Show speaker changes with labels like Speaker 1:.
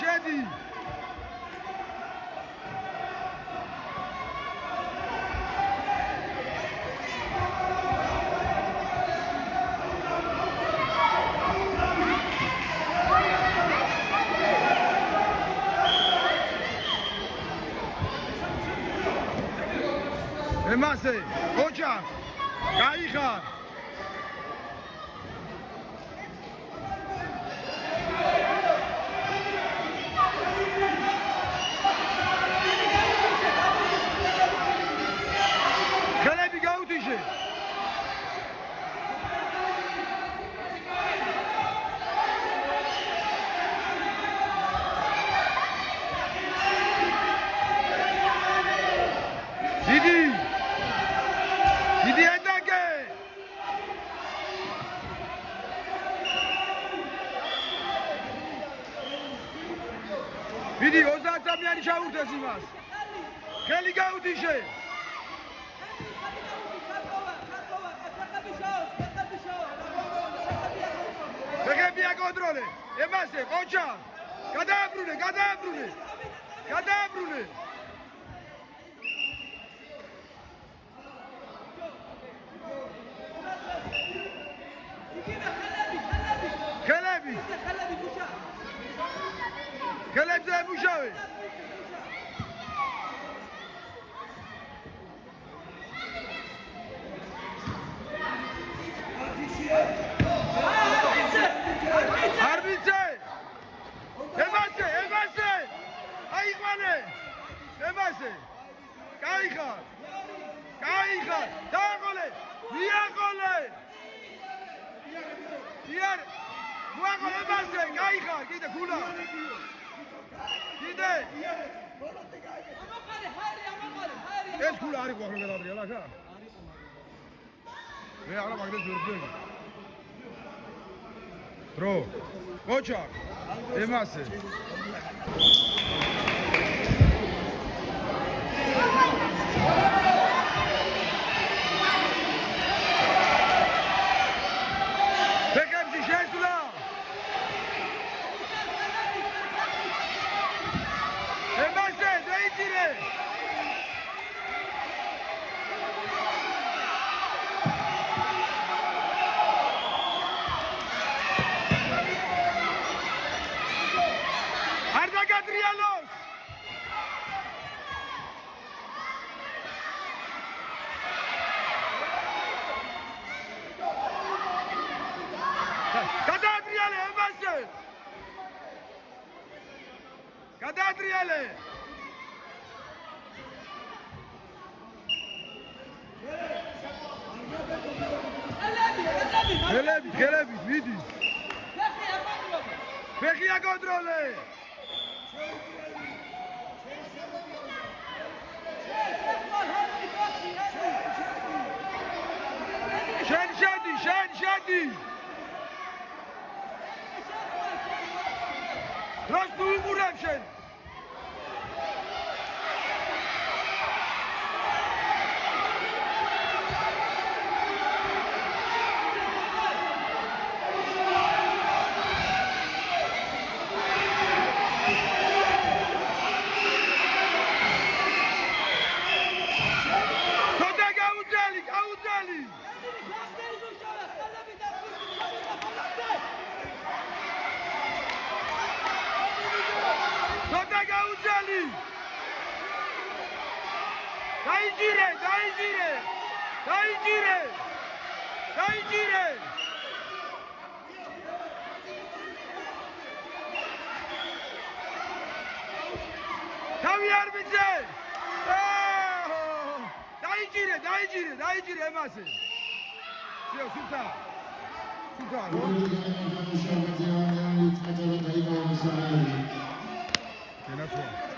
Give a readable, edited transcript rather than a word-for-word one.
Speaker 1: შედი. ემასე, ოჯახ, გაიხარ. ხელები გაუთიშე. დიდი ედაგე. დიდი 30-წამიანი ჩაურდეს იმას. ხელი გაუთიშე. ხები აკონტროლე. ემასე, ყოჩა. გადააბრუნე. ხელებზე მუშავე. არბიცე. ემასე. აიყვანე. ემასე. გაიხარ. დააყოლე. მიაყოლე. იარ. მოაყოლე ემასე. გაიხარ. კიდე გულა. კიდე. ეს გულა არის ყოხლე გადაბრიალა ხა? მე აღარ მაგდეს ვერ ვდგები. დრო. ოჩა. ემასე. ფეხებში შესვლა. ემასე, დაიჭირე. არ დაგადრიალოს. გადაადრიალე ემასე. გადაადრიალე. ხელები, მიდი. ფეხი აკონტროლე. შენ შედი. დროს თუ უყურებ შენ. გაუძალი. სოდა გაუძალი. დაიჭირე. თავი არ მიცე. დაიჭირე ემასე. სიო სულთა. ენაცო.